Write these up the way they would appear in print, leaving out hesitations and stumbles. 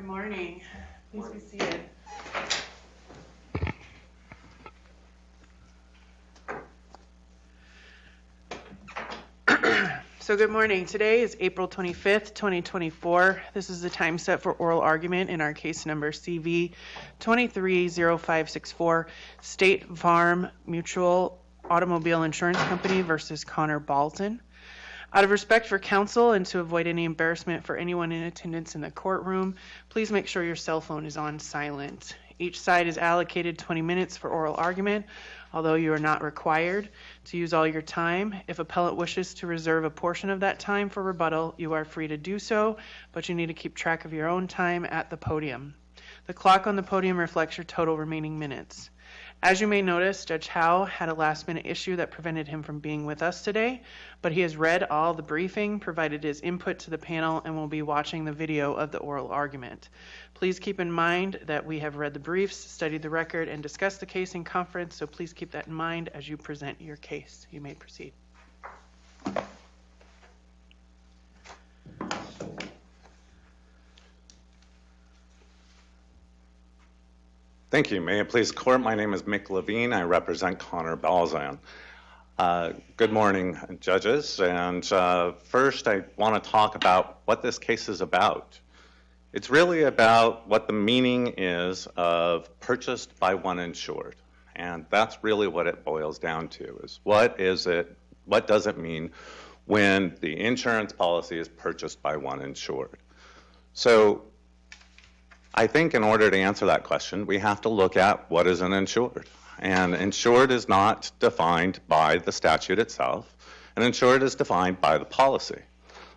Good morning. Please be seated. So good morning. Today is April 25th, 2024. This is the time set for oral argument in our case number CV 230564, State Farm Mutual Automobile Insurance Company versus Connor BALZAN. Out of respect for counsel and to avoid any embarrassment for anyone in attendance in the courtroom, please make sure your cell phone is on silent. Each side is allocated 20 minutes for oral argument, although you are not required to use all your time. If appellant wishes to reserve a portion of that time for rebuttal, you are free to do so, but you need to keep track of your own time at the podium. The clock on the podium reflects your total remaining minutes. As you may notice, Judge Howe had a last-minute issue that prevented him from being with us today, but he has read all the briefing, provided his input to the panel, and will be watching the video of the oral argument. Please keep in mind that we have read the briefs, studied the record, and discussed the case in conference, so please keep that in mind as you present your case. You may proceed. Thank you. May it please the court, my name is Mick Levine. I represent Connor BALZAN. Good morning, judges. And first, I want to talk about what this case is about. It's really about what the meaning is of purchased by one insured. And that's really what it boils down to, is what does it mean when the insurance policy is purchased by one insured? So I think in order to answer that question, we have to look at what is an insured. And insured is not defined by the statute itself. An insured is defined by the policy.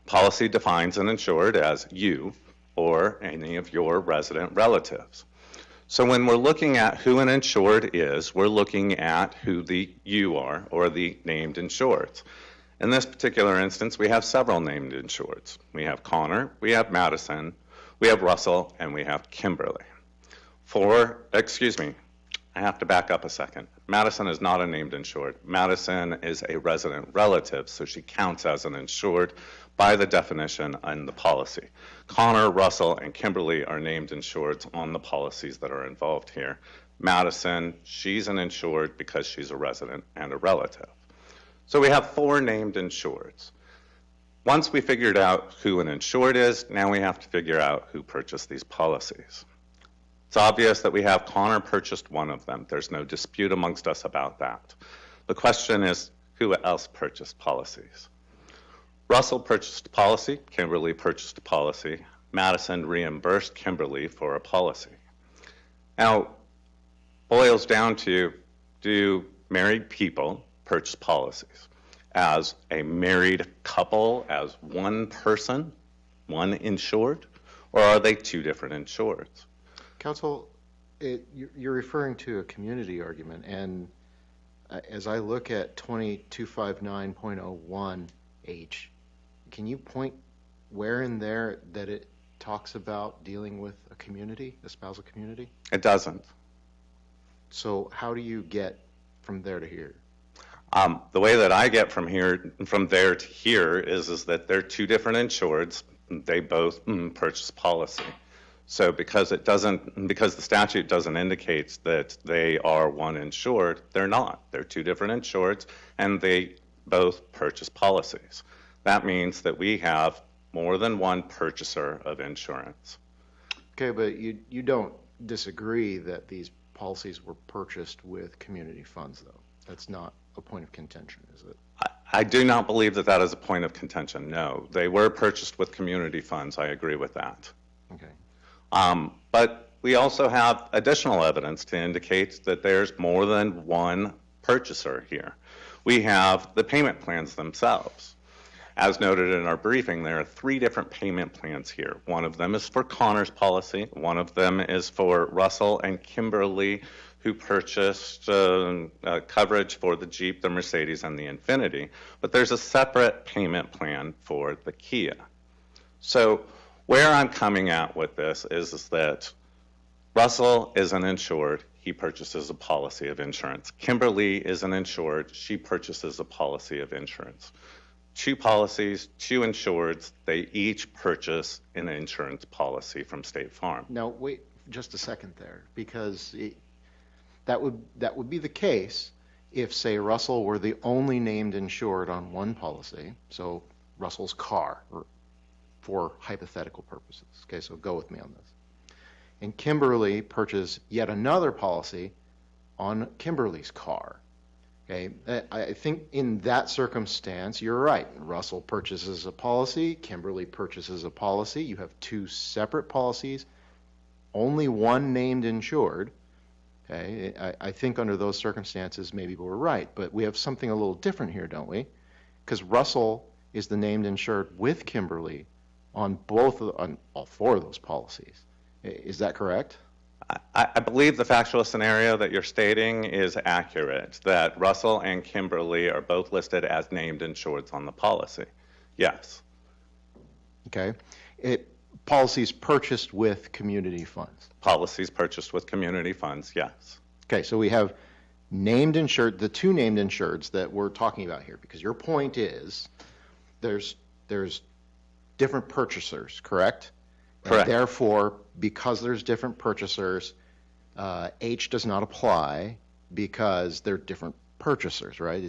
Policy defines an insured as you or any of your resident relatives. So when we're looking at who an insured is, we're looking at who the you are, or the named insureds. In this particular instance, we have several named insureds. We have Connor, we have Madison, we have Russell, and we have Kimberly. I have to back up a second. Madison is not a named insured. Madison is a resident relative, so she counts as an insured by the definition in the policy. Connor, Russell, and Kimberly are named insureds on the policies that are involved here. Madison, she's an insured because she's a resident and a relative. So we have four named insureds. Once we figured out who an insured is, now we have to figure out who purchased these policies. It's obvious that we have Connor purchased one of them. There's no dispute amongst us about that. The question is, who else purchased policies? Russell purchased a policy, Kimberly purchased a policy, Madison reimbursed Kimberly for a policy. Now, boils down to, do married people purchase policies? As a married couple, as one person, one insured, or are they two different insureds? Counsel, you're referring to a community argument, and as I look at 2259.01H, can you point where in there that it talks about dealing with a community, a spousal community? It doesn't. So how do you get from there to here? The way that I get from there to here is that they're two different insureds. They both purchase policy. So because the statute doesn't indicate that they are one insured, they're not. They're two different insureds, and they both purchase policies. That means that we have more than one purchaser of insurance. Okay, but you don't disagree that these policies were purchased with community funds, though? That's not a point of contention, is it? I do not believe that that is a point of contention, no. They were purchased with community funds. I agree with that. Okay. But we also have additional evidence to indicate that there's more than one purchaser here. We have the payment plans themselves. As noted in our briefing, there are three different payment plans here. One of them is for Connor's policy. One of them is for Russell and Kimberly, who purchased coverage for the Jeep, the Mercedes, and the Infiniti. But there's a separate payment plan for the Kia. So where I'm coming at with this is that Russell is an insured. He purchases a policy of insurance. Kimberly is an insured. She purchases a policy of insurance. two policies, two insureds. They each purchase an insurance policy from State Farm. Now, wait just a second there, because that would be the case if, say, Russell were the only named insured on one policy, so Russell's car, for hypothetical purposes. Okay, so go with me on this. And Kimberly purchased yet another policy on Kimberly's car. Okay, I think in that circumstance, you're right. Russell purchases a policy, Kimberly purchases a policy. You have two separate policies, only one named insured. Okay, I think under those circumstances, maybe we're right, but we have something a little different here, don't we? Because Russell is the named insured with Kimberly on all four of those policies. Is that correct? I believe the factual scenario that you're stating is accurate, that Russell and Kimberly are both listed as named insureds on the policy. Yes. Okay. Policies purchased with community funds. Policies purchased with community funds, yes. Okay, so we have named insured, the two named insureds that we're talking about here, because your point is there's different purchasers, correct? Correct. And therefore, because there's different purchasers, H does not apply because they're different purchasers, right?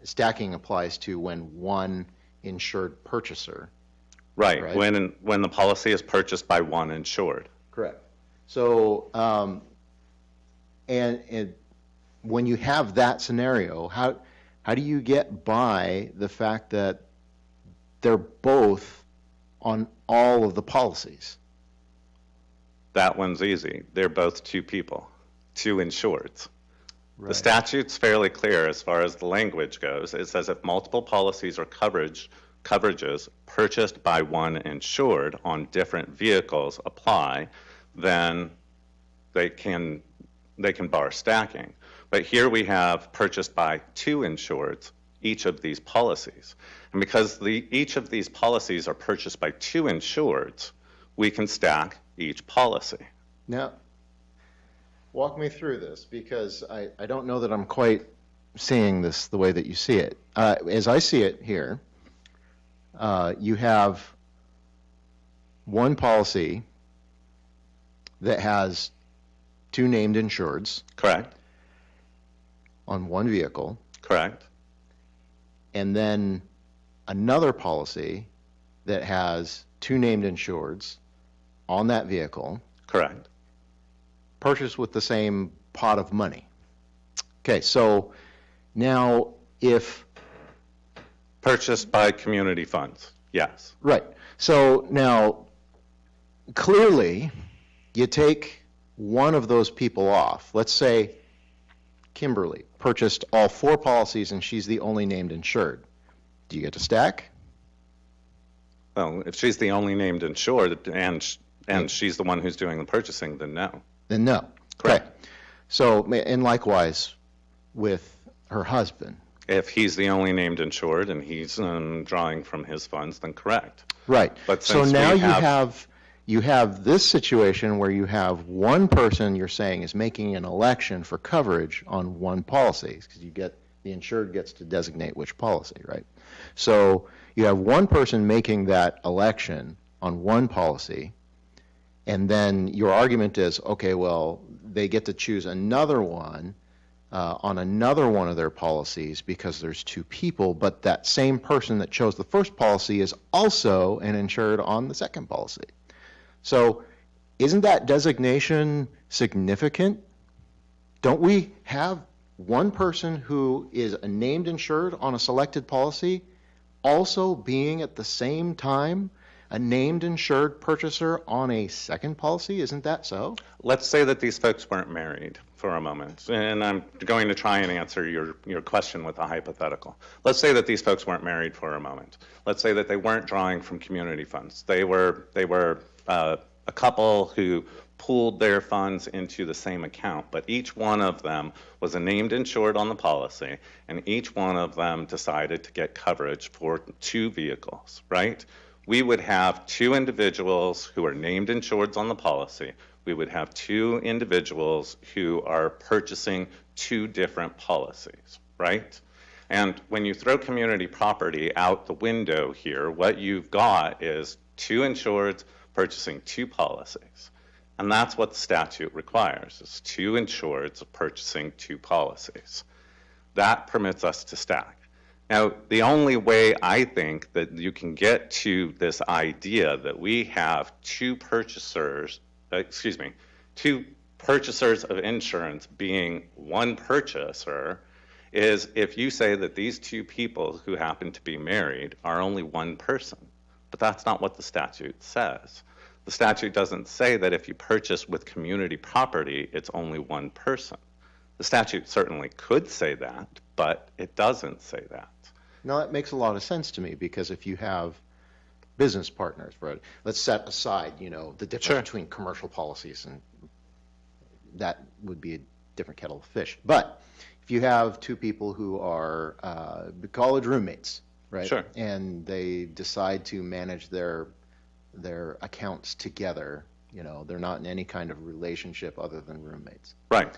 Stacking applies to when one insured purchaser. Right. When the policy is purchased by one insured. Correct. So, and when you have that scenario, how do you get by the fact that they're both on all of the policies? That one's easy. They're both two people, two insureds. Right. The statute's fairly clear as far as the language goes. It says if multiple policies or coverages purchased by one insured on different vehicles apply, then they can bar stacking. But here we have purchased by two insureds each of these policies. And because each of these policies are purchased by two insureds, we can stack each policy. Now, walk me through this, because I don't know that I'm quite seeing this the way that you see it. As I see it here, you have one policy that has two named insureds. Correct. On one vehicle. Correct. And then another policy that has two named insureds on that vehicle. Correct. Purchased with the same pot of money. Okay, so now if... Purchased by community funds, yes. Right. So now, clearly, you take one of those people off. Let's say Kimberly purchased all four policies and she's the only named insured. Do you get to stack? Well, if she's the only named insured and she's the one who's doing the purchasing, then no. Then no. Correct. Okay. So, and likewise with her husband. If he's the only named insured and he's drawing from his funds, then correct. Right. But so since now we you have this situation where you have one person you're saying is making an election for coverage on one policy, because the insured gets to designate which policy, right? So you have one person making that election on one policy, and then your argument is, okay, well, they get to choose another one on another one of their policies because there's two people, but that same person that chose the first policy is also an insured on the second policy. So isn't that designation significant? Don't we have one person who is a named insured on a selected policy also being at the same time a named insured purchaser on a second policy? Isn't that so? Let's say that these folks weren't married for a moment, and I'm going to try and answer your question with a hypothetical. Let's say that these folks weren't married for a moment. Let's say that they weren't drawing from community funds. They were a couple who pooled their funds into the same account, but each one of them was a named insured on the policy, and each one of them decided to get coverage for two vehicles, right? We would have two individuals who are named insureds on the policy. We would have two individuals who are purchasing two different policies, right? And when you throw community property out the window here, what you've got is two insureds purchasing two policies. And that's what the statute requires, is two insureds purchasing two policies. That permits us to stack. Now, the only way I think that you can get to this idea that we have two purchasers of insurance being one purchaser is if you say that these two people who happen to be married are only one person. But that's not what the statute says. The statute doesn't say that if you purchase with community property, it's only one person. The statute certainly could say that, but it doesn't say that. Now, that makes a lot of sense to me, because if you have business partners, right, let's set aside, the difference Sure. between commercial policies, and that would be a different kettle of fish. But if you have two people who are college roommates, right, Sure. and they decide to manage their accounts together, they're not in any kind of relationship other than roommates, Right.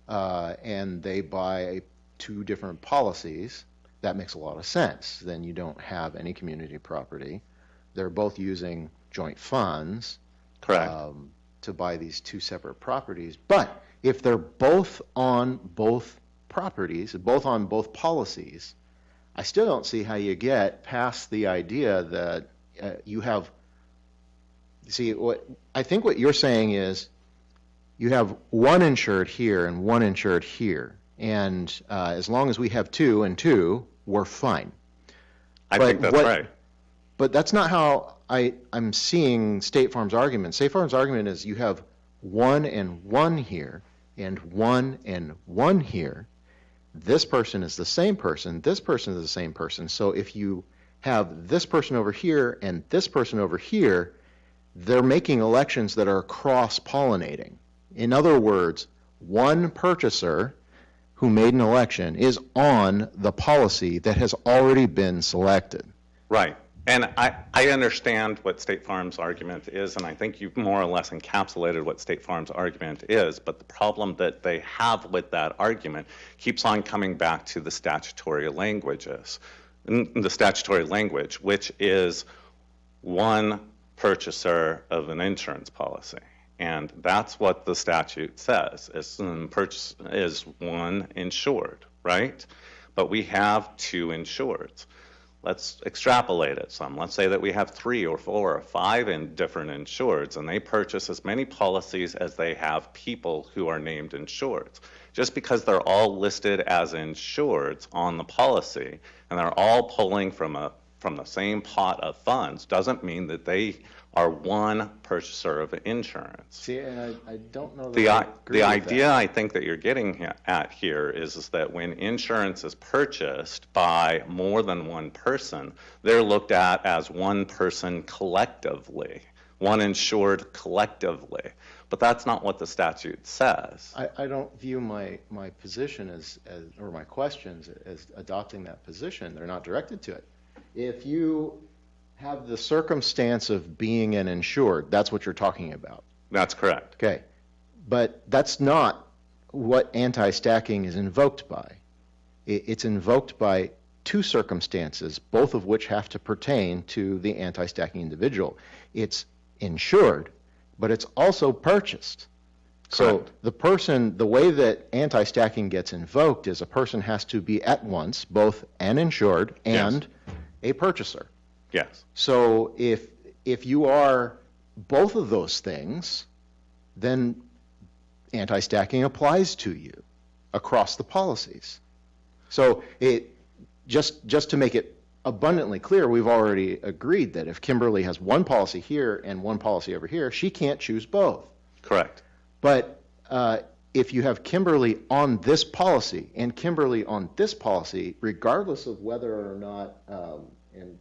and they buy two different policies, that makes a lot of sense. Then you don't have any community property. They're both using joint funds Correct. to buy these two separate properties. But if they're both on both properties, both on both policies, I still don't see how you get past the idea that you have. See, I think what you're saying is you have one insured here and one insured here, and as long as we have two and two, we're fine. I But think that's what- right. But that's not how I'm seeing State Farm's argument. State Farm's argument is you have one and one here, and one and one here. This person is the same person, this person is the same person. So if you have this person over here and this person over here, they're making elections that are cross-pollinating. In other words, one purchaser who made an election is on the policy that has already been selected. Right. And I understand what State Farm's argument is, and I think you've more or less encapsulated what State Farm's argument is, but the problem that they have with that argument keeps on coming back to the statutory languages. The statutory language, which is one purchaser of an insurance policy. And that's what the statute says, is one insured, right? But we have two insureds. Let's extrapolate it some. Let's say that we have 3 or 4 or 5 different insureds, and they purchase as many policies as they have people who are named insureds. Just because they're all listed as insureds on the policy, and they're all pulling from the same pot of funds, doesn't mean that they are one purchaser of insurance. See, and I don't know that The I agree with idea that. I think that you're getting at here is that when insurance is purchased by more than one person, they're looked at as one person collectively, one insured collectively. But that's not what the statute says. I don't view my position as, or my questions as adopting that position. They're not directed to it. If you have the circumstance of being an insured, that's what you're talking about. That's correct. Okay. But that's not what anti-stacking is invoked by. It's invoked by two circumstances, both of which have to pertain to the anti-stacking individual. It's insured, but it's also purchased. So Correct. the way that anti-stacking gets invoked is a person has to be at once both an insured and a purchaser. Yes. So if you are both of those things, then anti-stacking applies to you across the policies. So just to make it abundantly clear, we've already agreed that if Kimberly has one policy here and one policy over here, she can't choose both. Correct. But if you have Kimberly on this policy and Kimberly on this policy, regardless of whether or not, and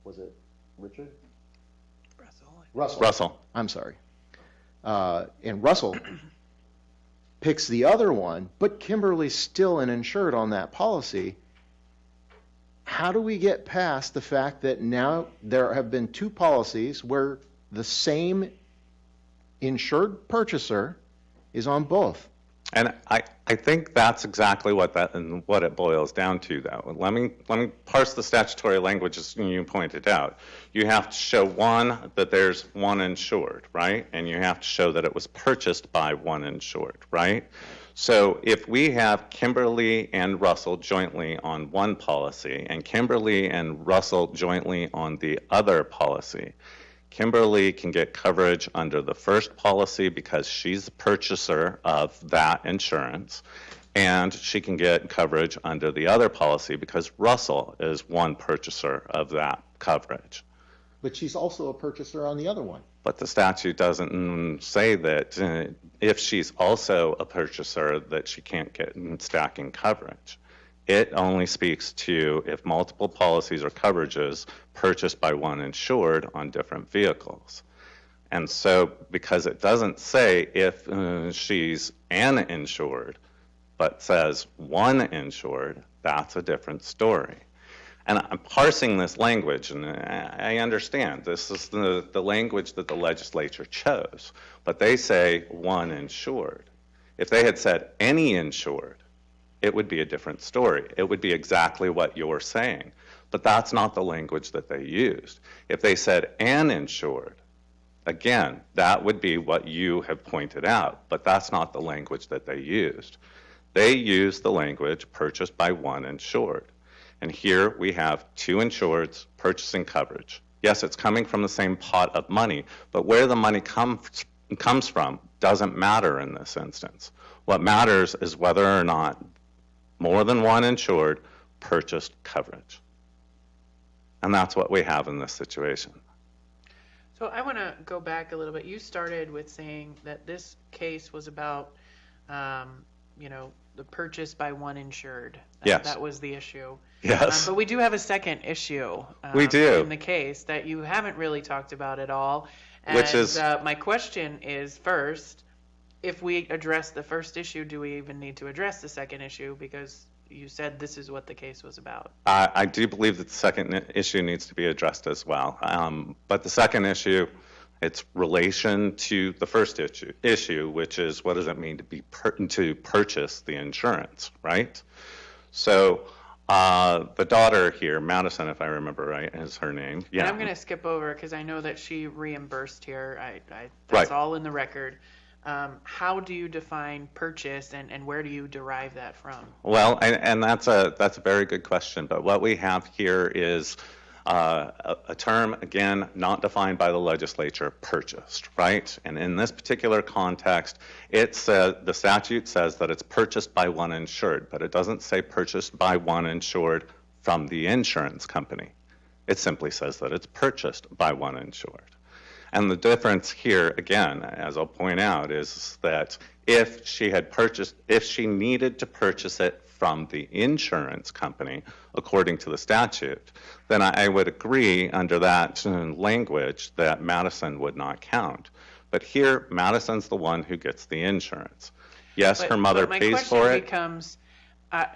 was it Richard? Russell. I'm sorry. And Russell picks the other one, but Kimberly's still an insured on that policy. How do we get past the fact that now there have been two policies where the same insured purchaser is on both? And I think that's exactly what it boils down to, though. Let me parse the statutory language as you pointed out. You have to show, one, that there's one insured, right? And you have to show that it was purchased by one insured, right? So if we have Kimberly and Russell jointly on one policy and Kimberly and Russell jointly on the other policy, Kimberly can get coverage under the first policy because she's the purchaser of that insurance, and she can get coverage under the other policy because Russell is one purchaser of that coverage. But she's also a purchaser on the other one. But the statute doesn't say that if she's also a purchaser that she can't get stacking coverage. It only speaks to if multiple policies or coverages purchased by one insured on different vehicles. And so because it doesn't say if she's an insured, but says one insured, that's a different story. And I'm parsing this language, and I understand this is the language that the legislature chose, but they say one insured. If they had said any insured, it would be a different story. It would be exactly what you're saying. But that's not the language that they used. If they said an insured, again, that would be what you have pointed out, but that's not the language that they used. They used the language purchased by one insured. And here we have two insureds purchasing coverage. Yes, it's coming from the same pot of money, but where the money comes from doesn't matter in this instance. What matters is whether or not more than one insured purchased coverage. And that's what we have in this situation. So I want to go back a little bit. You started with saying that this case was about, the purchase by one insured. Yes. That was the issue. Yes. But we do have a second issue We do. in the case that you haven't really talked about at all. And, Which is? My question is, first, if we address the first issue, do we even need to address the second issue? Because you said this is what the case was about. I do believe that the second issue needs to be addressed as well. But the second issue, it's relation to the first issue, which is what does it mean to purchase the insurance, right? So the daughter here, Madison, if I remember right, is her name. Yeah. And I'm going to skip over because I know that she reimbursed here. That's Right. all in the record. How do you define purchase, and where do you derive that from? Well, and that's a very good question. But what we have here is a term, again, not defined by the legislature, purchased, right? And in this particular context, the statute says that it's purchased by one insured, but it doesn't say purchased by one insured from the insurance company. It simply says that it's purchased by one insured. And the difference here, again, as I'll point out, is that if she needed to purchase it from the insurance company, according to the statute, then I would agree under that language that Madison would not count. But here, Madison's the one who gets the insurance. Yes, her mother pays for My question it. becomes,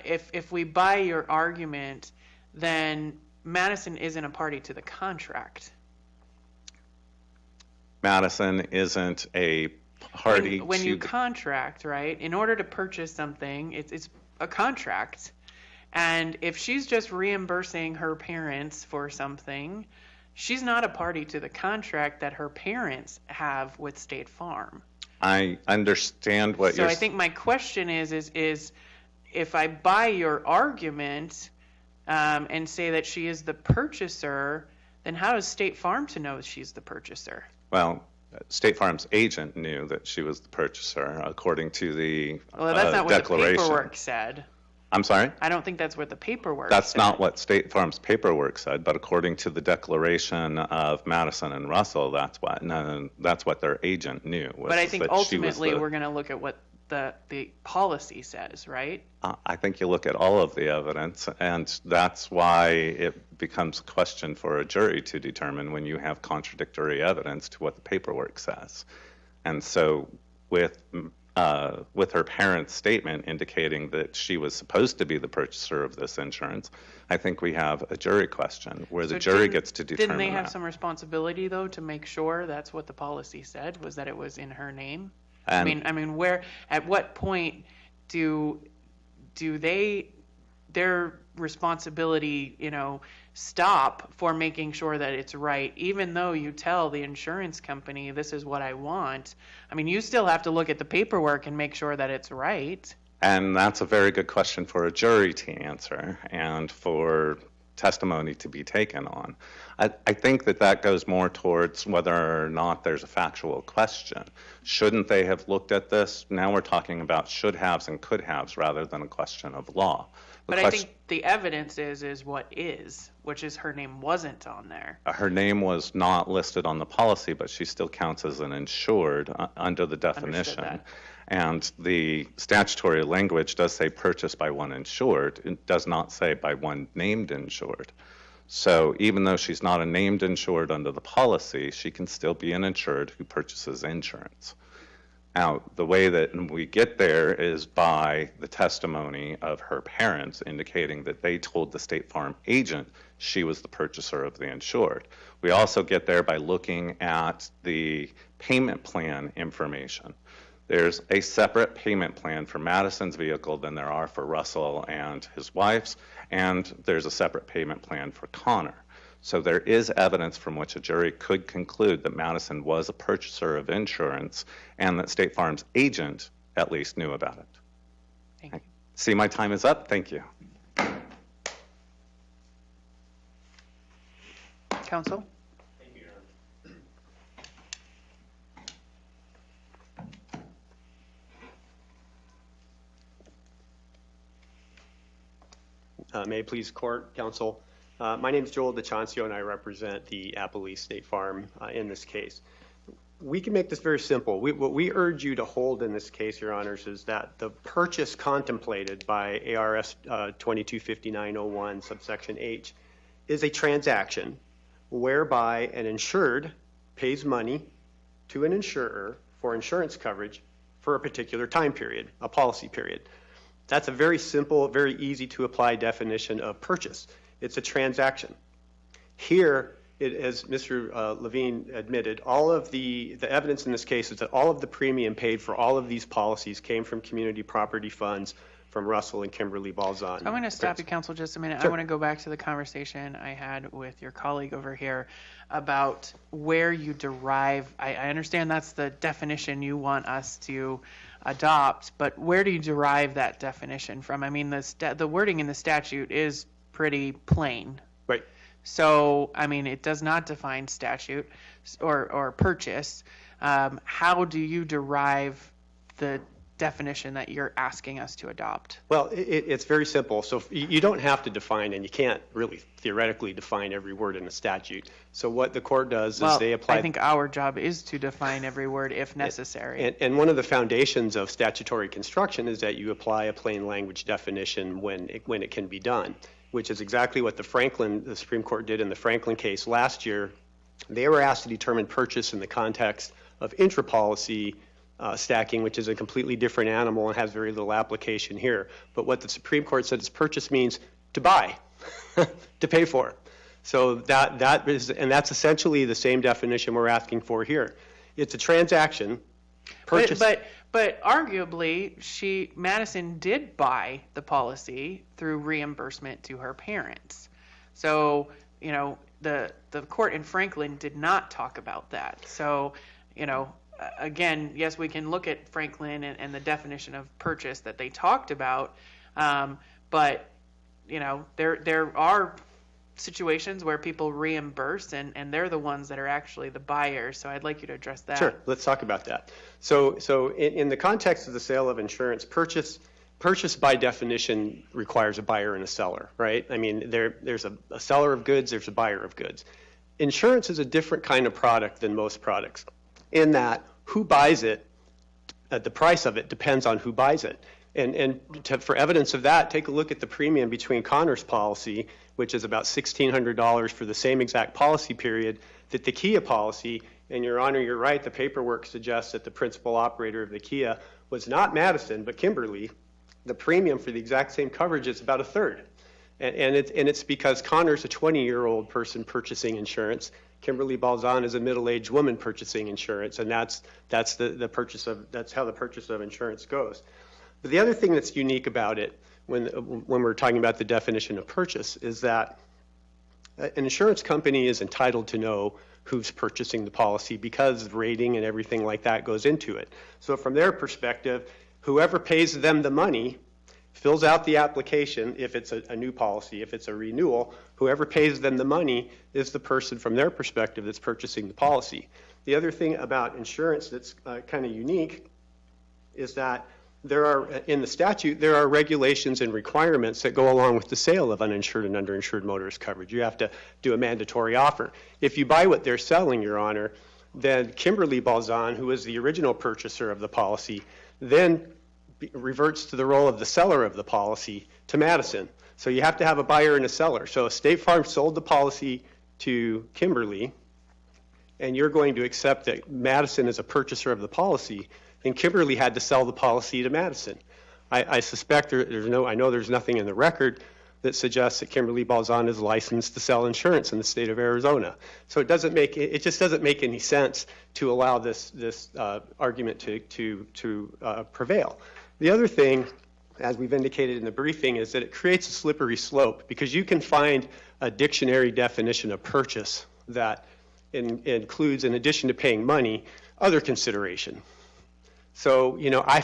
if we buy your argument, then Madison isn't a party to the contract. Madison isn't a party when to you contract, right? In order to purchase something, it's a contract. And if she's just reimbursing her parents for something, she's not a party to the contract that her parents have with State Farm. I understand what So you're I think my question is if I buy your argument and say that she is the purchaser, then how does State Farm to know she's the purchaser? Well, State Farm's agent knew that she was the purchaser, according to the Well, that's not what declaration. the paperwork said. I'm sorry? I don't think that's what the paperwork That's said. not what State Farm's paperwork said, but according to the declaration of Madison and Russell, that's what their agent knew. But I think ultimately we're going to look at what the policy says, right? I think you look at all of the evidence, and that's why it becomes a question for a jury to determine when you have contradictory evidence to what the paperwork says. And so with her parents' statement indicating that she was supposed to be the purchaser of this insurance, I think we have a jury question where the jury gets to determine Didn't they have that. some responsibility, though, to make sure that's what the policy said, was that it was in her name? I And mean, where, at what point do their responsibility, stop for making sure that it's right, even though you tell the insurance company, this is what I want? I mean, you still have to look at the paperwork and make sure that it's right. And that's a very good question for a jury to answer and for testimony to be taken on. I think that goes more towards whether or not there's a factual question. Shouldn't they have looked at this? Now we're talking about should haves and could haves rather than a question of law. But I think the evidence is what is, which is her name wasn't on there. Her name was not listed on the policy, but she still counts as an insured under the definition. Understood that. And the statutory language does say purchased by one insured. It does not say by one named insured. So even though she's not a named insured under the policy, she can still be an insured who purchases insurance. Now, the way that we get there is by the testimony of her parents indicating that they told the State Farm agent she was the purchaser of the insured. We also get there by looking at the payment plan information. There's a separate payment plan for Madison's vehicle than there are for Russell and his wife's, and there's a separate payment plan for Connor. So there is evidence from which a jury could conclude that Madison was a purchaser of insurance and that State Farm's agent at least knew about it. Thank you. See, my time is up. Thank you. Counsel? May it please court, counsel. My name is Joel DeChancio, and I represent the Appalachia State Farm in this case. We can make this very simple. What we urge you to hold in this case, Your Honors, is that the purchase contemplated by ARS 225901 subsection H is a transaction whereby an insured pays money to an insurer for insurance coverage for a particular time period, a policy period. That's a very simple, very easy to apply definition of purchase. It's a transaction. Here, as Mr. Levine admitted, all of the evidence in this case is that all of the premium paid for all of these policies came from community property funds from Russell and Kimberly BALZAN. I'm going to stop you, counsel, just a minute. Sure. I want to go back to the conversation I had with your colleague over here about where you derive. I understand that's the definition you want us to adopt, but where do you derive that definition from? I mean, the wording in the statute is pretty plain. Right. So, I mean, it does not define statute or purchase. How do you derive the definition that you're asking us to adopt? Well, it's very simple. So you don't have to define, and you can't really theoretically define every word in a statute. So what the court does is they apply. I think our job is to define every word if necessary. And one of the foundations of statutory construction is that you apply a plain language definition when it can be done, which is exactly what the Supreme Court did in the Franklin case last year. They were asked to determine purchase in the context of intra-policy stacking, which is a completely different animal and has very little application here. But what the Supreme Court said is purchase means to buy, to pay for. So that's essentially the same definition we're asking for here. It's a transaction. Purchase. But arguably, Madison did buy the policy through reimbursement to her parents. So, the court in Franklin did not talk about that. So, again, yes, we can look at Franklin and the definition of purchase that they talked about, but there are situations where people reimburse, and they're the ones that are actually the buyers. So I'd like you to address that. Sure, let's talk about that. So in the context of the sale of insurance, purchase by definition requires a buyer and a seller, right? I mean, there's a seller of goods, there's a buyer of goods. Insurance is a different kind of product than most products, in that who buys it, the price of it depends on who buys it. For evidence of that, take a look at the premium between Connor's policy, which is about $1,600 for the same exact policy period, that the Kia policy, and Your Honor, you're right, the paperwork suggests that the principal operator of the Kia was not Madison, but Kimberly. The premium for the exact same coverage is about a third. And it's because Connor's a 20-year-old person purchasing insurance. Kimberly BALZAN is a middle-aged woman purchasing insurance, and that's how the purchase of insurance goes. But the other thing that's unique about it when we're talking about the definition of purchase is that an insurance company is entitled to know who's purchasing the policy because rating and everything like that goes into it. So from their perspective, whoever pays them the money fills out the application if it's a new policy. If it's a renewal, whoever pays them the money is the person from their perspective that's purchasing the policy. The other thing about insurance that's kind of unique is that in the statute, there are regulations and requirements that go along with the sale of uninsured and underinsured motorist coverage. You have to do a mandatory offer. If you buy what they're selling, Your Honor, then Kimberly BALZAN, who is the original purchaser of the policy, then reverts to the role of the seller of the policy to Madison. So you have to have a buyer and a seller. So if State Farm sold the policy to Kimberly, and you're going to accept that Madison is a purchaser of the policy, then Kimberly had to sell the policy to Madison. I suspect I know there's nothing in the record that suggests that Kimberly BALZAN is licensed to sell insurance in the state of Arizona. So it just doesn't make any sense to allow this argument to prevail. The other thing, as we've indicated in the briefing, is that it creates a slippery slope because you can find a dictionary definition of purchase that includes, in addition to paying money, other consideration. So, you know, I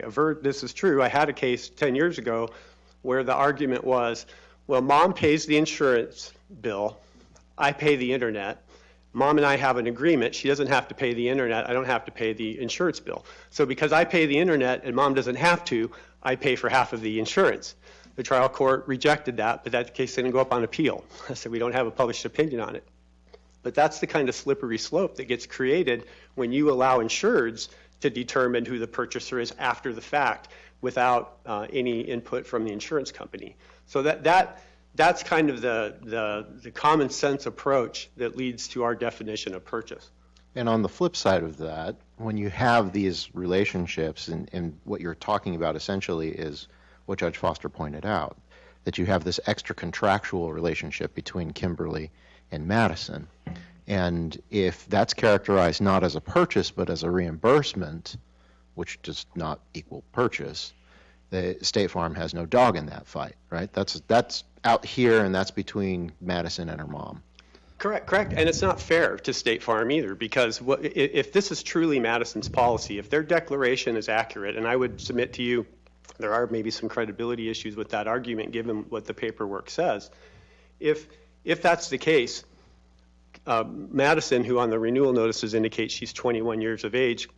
avert this is true. I had a case 10 years ago where the argument was, well, Mom pays the insurance bill, I pay the internet. Mom and I have an agreement. She doesn't have to pay the internet. I don't have to pay the insurance bill. So because I pay the internet and Mom doesn't have to, I pay for half of the insurance. The trial court rejected that, but that case didn't go up on appeal. So we don't have a published opinion on it. But that's the kind of slippery slope that gets created when you allow insureds to determine who the purchaser is after the fact without any input from the insurance company. So that's kind of the common sense approach that leads to our definition of purchase. And on the flip side of that, when you have these relationships, and what you're talking about essentially is what Judge Foster pointed out, that you have this extra contractual relationship between Kimberly and Madison. And if that's characterized not as a purchase but as a reimbursement, which does not equal purchase, the State Farm has no dog in that fight, right? That's out here, and that's between Madison and her mom. Correct. And it's not fair to State Farm either, because if this is truly Madison's policy, if their declaration is accurate, and I would submit to you there are maybe some credibility issues with that argument given what the paperwork says. If that's the case, Madison, who on the renewal notices indicates she's 21 years of age,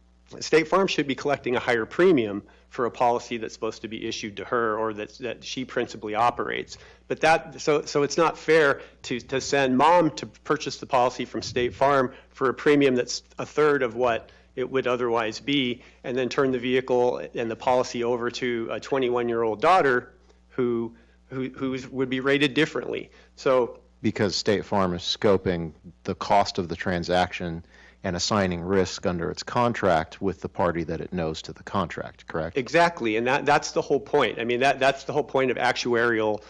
State Farm should be collecting a higher premium for a policy that's supposed to be issued to her or that she principally operates. But so it's not fair to send Mom to purchase the policy from State Farm for a premium that's a third of what it would otherwise be, and then turn the vehicle and the policy over to a 21-year-old daughter who would be rated differently. So because State Farm is scoping the cost of the transaction and assigning risk under its contract with the party that it knows to the contract, correct? Exactly, and that's the whole point. I mean, that's the whole point of actuarial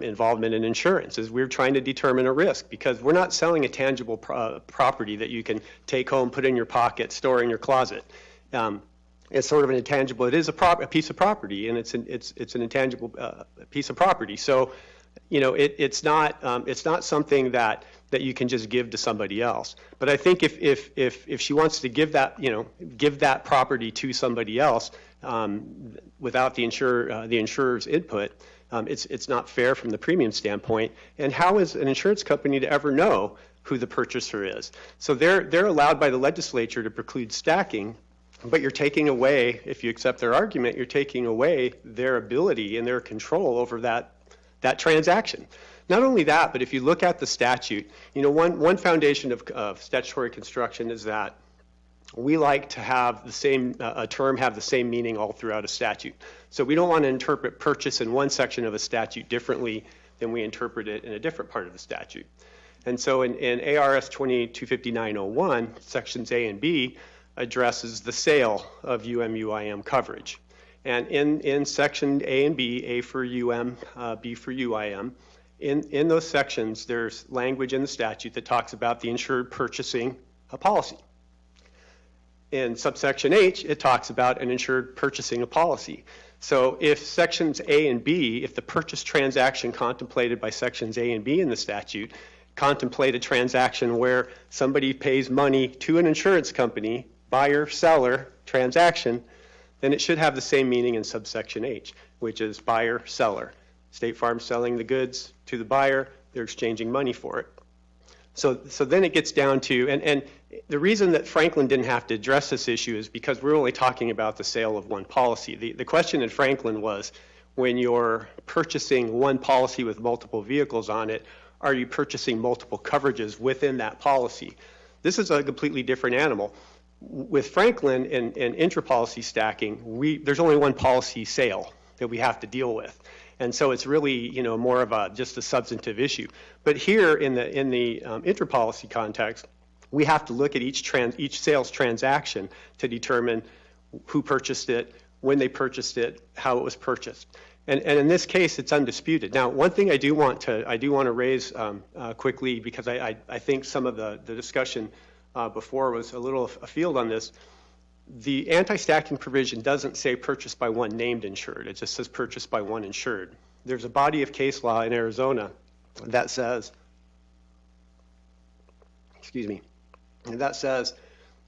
involvement in insurance, is we're trying to determine a risk, because we're not selling a tangible property that you can take home, put in your pocket, store in your closet. It's sort of an intangible. It is a piece of property, and it's an intangible piece of property. So, you know, it's not something that you can just give to somebody else. But I think if she wants to give that property to somebody else without the insurer's input, it's not fair from the premium standpoint. And how is an insurance company to ever know who the purchaser is? So they're allowed by the legislature to preclude stacking, but you're taking away, if you accept their argument, you're taking away their ability and their control over that transaction. Not only that, but if you look at the statute, you know, one foundation of statutory construction is that we like to have a term have the same meaning all throughout a statute. So we don't want to interpret purchase in one section of a statute differently than we interpret it in a different part of the statute. And so in ARS 225901, sections A and B addresses the sale of UM/UIM coverage. And in section A and B, A for UM, B for UIM, in those sections, there's language in the statute that talks about the insured purchasing a policy. In subsection H, it talks about an insured purchasing a policy. So if sections A and B, if the purchase transaction contemplated by sections A and B in the statute contemplate a transaction where somebody pays money to an insurance company, buyer-seller transaction, then it should have the same meaning in subsection H, which is buyer-seller. State Farm selling the goods to the buyer, they're exchanging money for it. So then it gets down to, and the reason that Franklin didn't have to address this issue is because we're only talking about the sale of one policy. The question in Franklin was, when you're purchasing one policy with multiple vehicles on it, are you purchasing multiple coverages within that policy? This is a completely different animal. With Franklin and intra-policy stacking, there's only one policy sale that we have to deal with. And so it's really, more of just a substantive issue. But here in the intra-policy context, we have to look at each sales transaction to determine who purchased it, when they purchased it, how it was purchased. And in this case, it's undisputed. Now, one thing I do want to raise quickly, because I think some of the discussion before was a little afield on this. The anti-stacking provision doesn't say purchased by one named insured. It just says purchased by one insured. There's a body of case law in Arizona that says,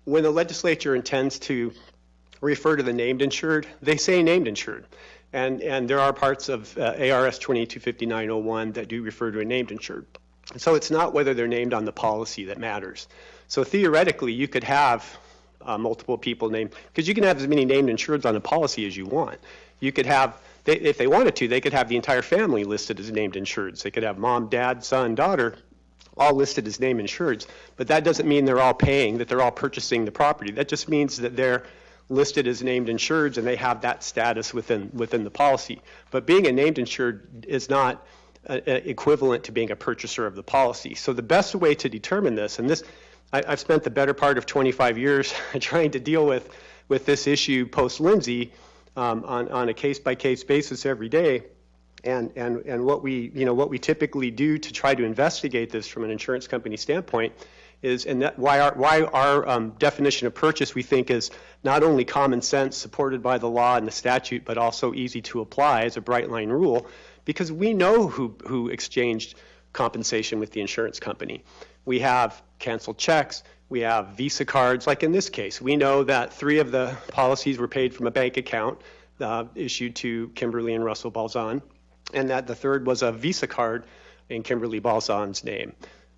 when the legislature intends to refer to the named insured, they say named insured. And there are parts of ARS 225901 that do refer to a named insured. So it's not whether they're named on the policy that matters. So theoretically, you could have multiple people named, because you can have as many named insureds on a policy as you want. You could have, if they wanted to, they could have the entire family listed as named insureds. They could have mom, dad, son, daughter, all listed as named insureds. But that doesn't mean they're all paying, that they're all purchasing the property. That just means that they're listed as named insureds and they have that status within the policy. But being a named insured is not equivalent to being a purchaser of the policy. So the best way to determine this, and this, I've spent the better part of 25 years trying to deal with this issue post-Lindsay on a case-by-case basis every day. And what we typically do to try to investigate this from an insurance company standpoint is, and that why our definition of purchase we think is not only common sense supported by the law and the statute, but also easy to apply as a bright line rule, because we know who exchanged compensation with the insurance company. We have canceled checks, we have Visa cards, like in this case. We know that 3 of the policies were paid from a bank account issued to Kimberly and Russell Balzan, and that the 3rd was a Visa card in Kimberly Balzan's name.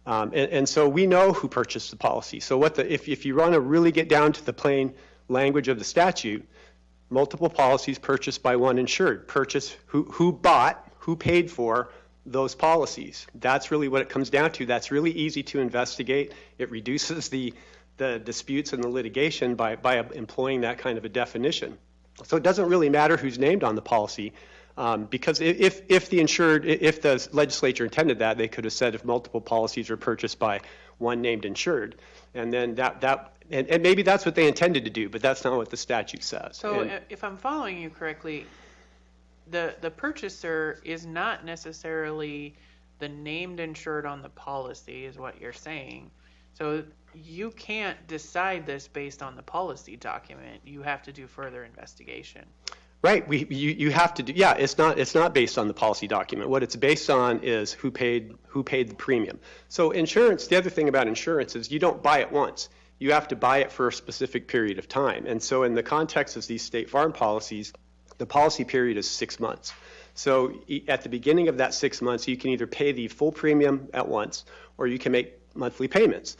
And so we know who purchased the policy. So if you want to really get down to the plain language of the statute, multiple policies purchased by one insured, who bought, who paid for those policies. That's really what it comes down to. That's really easy to investigate. It reduces the disputes and the litigation by employing that kind of a definition. So it doesn't really matter who's named on the policy, because if the legislature intended that, they could have said if multiple policies are purchased by one named insured, and then and maybe that's what they intended to do, but that's not what the statute says. So if I'm following you correctly, the purchaser is not necessarily the named insured on the policy, is what you're saying. So you can't decide this based on the policy document. You have to do further investigation. Right. You have to do. Yeah. It's not based on the policy document. What it's based on is who paid the premium. So insurance. The other thing about insurance is you don't buy it once. You have to buy it for a specific period of time. And so in the context of these State Farm policies, the policy period is 6 months. So at the beginning of that 6 months, you can either pay the full premium at once, or you can make monthly payments.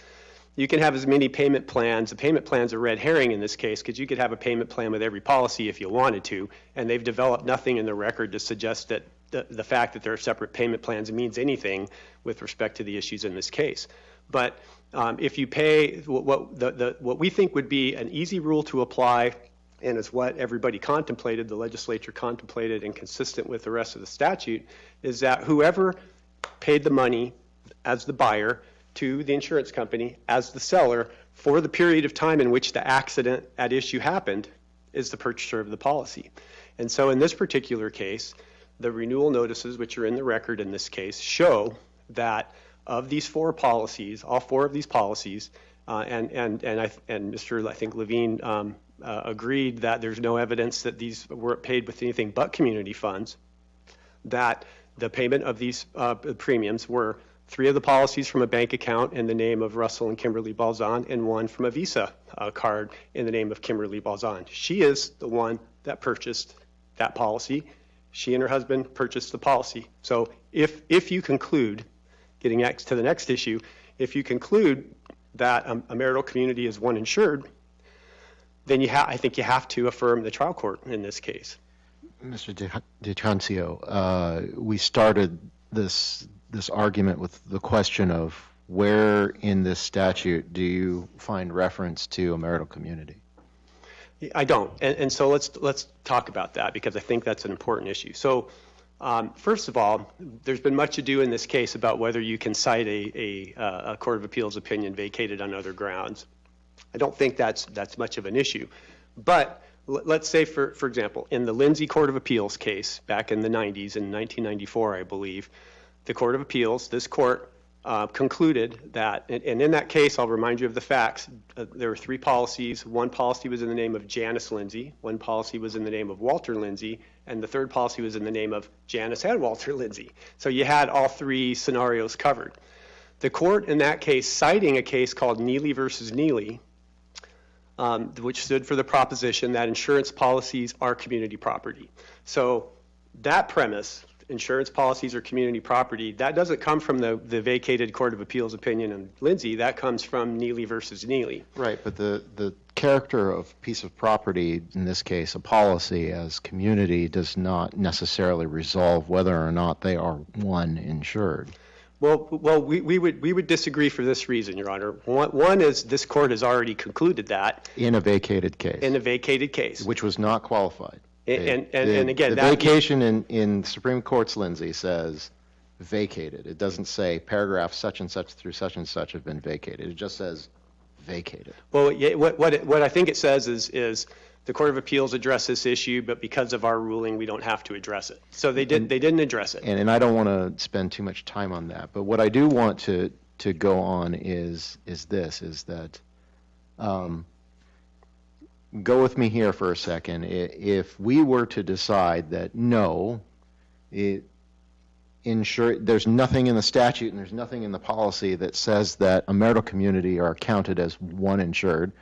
You can have as many payment plans. The payment plans are red herring in this case, because you could have a payment plan with every policy if you wanted to, and they've developed nothing in the record to suggest that the fact that there are separate payment plans means anything with respect to the issues in this case. But if you pay what we think would be an easy rule to apply, and is what everybody contemplated, the legislature contemplated, and consistent with the rest of the statute, is that whoever paid the money as the buyer to the insurance company as the seller for the period of time in which the accident at issue happened is the purchaser of the policy. And so in this particular case, the renewal notices, which are in the record in this case, show that of these 4 policies, all 4 of these policies, and Mr. I think Levine agreed that there's no evidence that these were paid with anything but community funds, that the payment of these premiums were 3 of the policies from a bank account in the name of Russell and Kimberly Balzan, and 1 from a Visa card in the name of Kimberly Balzan. She is the one that purchased that policy. She and her husband purchased the policy. So if you conclude, getting next to the next issue, if you conclude that a marital community is one insured, then I think you have to affirm the trial court in this case. Mr. DiCancio, we started this argument with the question of where in this statute do you find reference to a marital community? I don't, and so let's talk about that, because I think that's an important issue. So first of all, there's been much ado in this case about whether you can cite a Court of Appeals opinion vacated on other grounds. I don't think that's much of an issue. But let's say, for example, in the Lindsay Court of Appeals case back in the 90s, in 1994, I believe, the Court of Appeals, this court concluded that, and in that case, I'll remind you of the facts, there were 3 policies. 1 policy was in the name of Janice Lindsay, 1 policy was in the name of Walter Lindsay, and the 3rd policy was in the name of Janice and Walter Lindsay. So you had all 3 scenarios covered. The court in that case, citing a case called Neely versus Neely, which stood for the proposition that insurance policies are community property. So that premise, insurance policies are community property, that doesn't come from the vacated Court of Appeals opinion in Lindsay. That comes from Neely versus Neely. Right, but the character of piece of property, in this case a policy as community, does not necessarily resolve whether or not they are one insured. Well, we would disagree for this reason, Your Honor. One is this court has already concluded that. In a vacated case. In a vacated case. Which was not qualified. And again, the that vacation in Supreme Court's Lindsay says vacated. It doesn't say paragraph such and such through such and such have been vacated. It just says vacated. Well, what I think it says is the Court of Appeals addressed this issue, but because of our ruling, we don't have to address it. So they didn't address it. And I don't want to spend too much time on that. But what I do want to go on is that go with me here for a second. If we were to decide that no, there's nothing in the statute and there's nothing in the policy that says that a marital community are counted as one insured,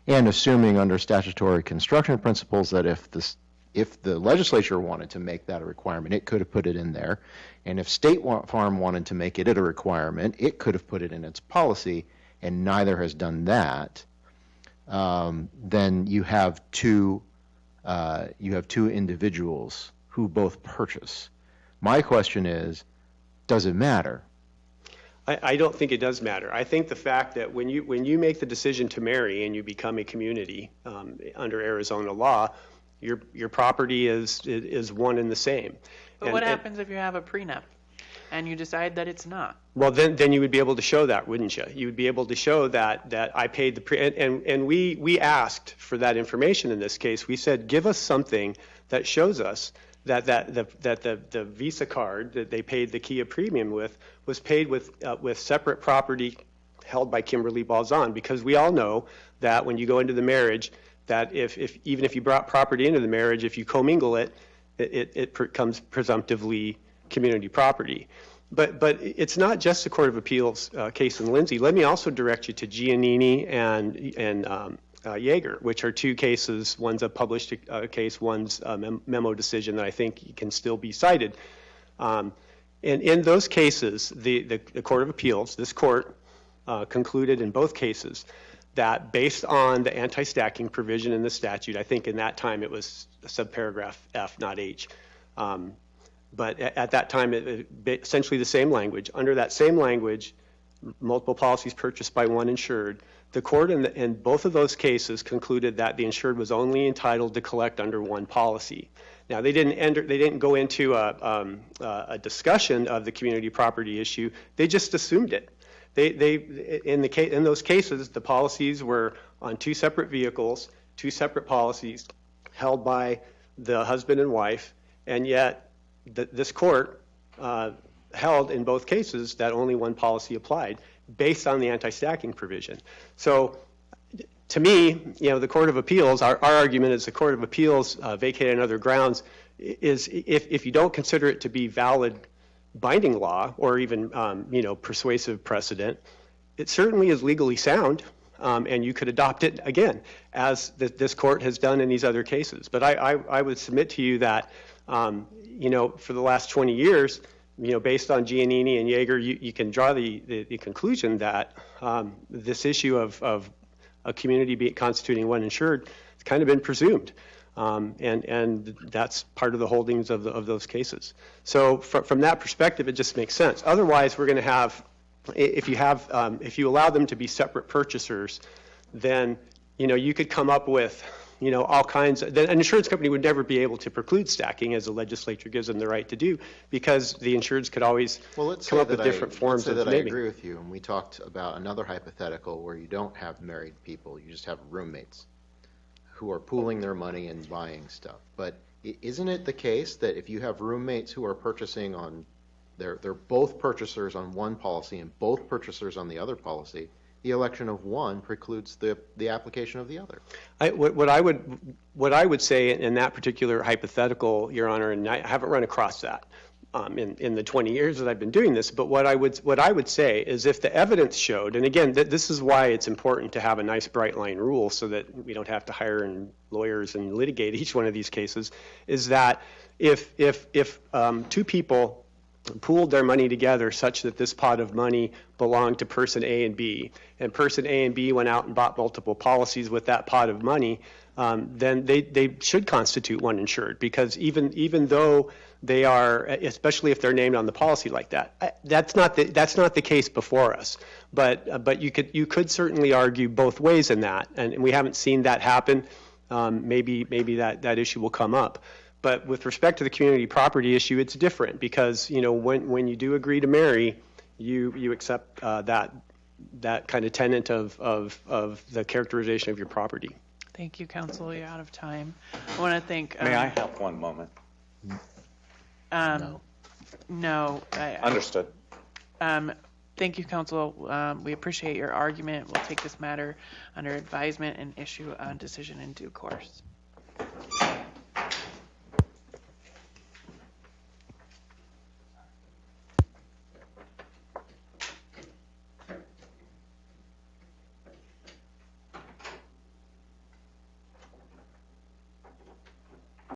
and assuming under statutory construction principles that if the legislature wanted to make that a requirement, it could have put it in there, and if State Farm wanted to make it a requirement, it could have put it in its policy, and neither has done that. Then you have two individuals who both purchase. My question is, does it matter? I don't think it does matter. I think the fact that when you make the decision to marry and you become a community under Arizona law, your property is one and the same. But what happens if you have a prenup and you decide that it's not? Well, then you would be able to show that, wouldn't you? You would be able to show that I paid the and we asked for that information in this case. We said, give us something that shows us that the Visa card that they paid the Kia premium with was paid with separate property held by Kimberly Balzan, because we all know that when you go into the marriage, that even if you brought property into the marriage, if you commingle it becomes presumptively community property. But it's not just the Court of Appeals case in Lindsay. Let me also direct you to Giannini and Yeager, which are 2 cases. One's a published case, one's a memo decision that I think can still be cited. And in those cases, the Court of Appeals, this court, concluded in both cases that based on the anti-stacking provision in the statute, I think in that time it was subparagraph F, not H. But at that time, essentially the same language. Under that same language, multiple policies purchased by one insured, the court in both of those cases concluded that the insured was only entitled to collect under one policy. Now, they didn't go into a discussion of the community property issue. They just assumed it. In those cases, the policies were on 2 separate vehicles, 2 separate policies held by the husband and wife, and yet this court held in both cases that only one policy applied based on the anti-stacking provision. So to me, the Court of Appeals, our argument is the Court of Appeals vacated on other grounds is if you don't consider it to be valid binding law or even, persuasive precedent, it certainly is legally sound, and you could adopt it again, as this court has done in these other cases. But I would submit to you that, for the last 20 years, based on Giannini and Yeager, you can draw the conclusion that this issue of a community constituting one insured has kind of been presumed. And that's part of the holdings of those cases. So from that perspective, it just makes sense. Otherwise, we're going to have, if you allow them to be separate purchasers, then you could come up with all kinds of, an insurance company would never be able to preclude stacking, as the legislature gives them the right to do, because the insureds could always come up with different forms of naming. I agree with you, and we talked about another hypothetical where you don't have married people, you just have roommates who are pooling their money and buying stuff. But isn't it the case that if you have roommates who are purchasing on, they're both purchasers on one policy and both purchasers on the other policy, the election of one precludes the application of the other? What I would say in that particular hypothetical, Your Honor, and I haven't run across that in the 20 years that I've been doing this, but what I would say is if the evidence showed, and again, this is why it's important to have a nice bright line rule so that we don't have to hire lawyers and litigate each one of these cases, is that if two people pooled their money together such that this pot of money belonged to person A and B, and person A and B went out and bought multiple policies with that pot of money, then they should constitute one insured, because even though they are, especially if they're named on the policy like that, that's not the case before us. But you could certainly argue both ways in that, and we haven't seen that happen. Maybe that issue will come up. But with respect to the community property issue, it's different, because when you do agree to marry, you accept that kind of tenet of the characterization of your property. Thank you, counsel. You're out of time. I want to thank. May I have one moment? No. Understood. Thank you, counsel. We appreciate your argument. We'll take this matter under advisement and issue a decision in due course.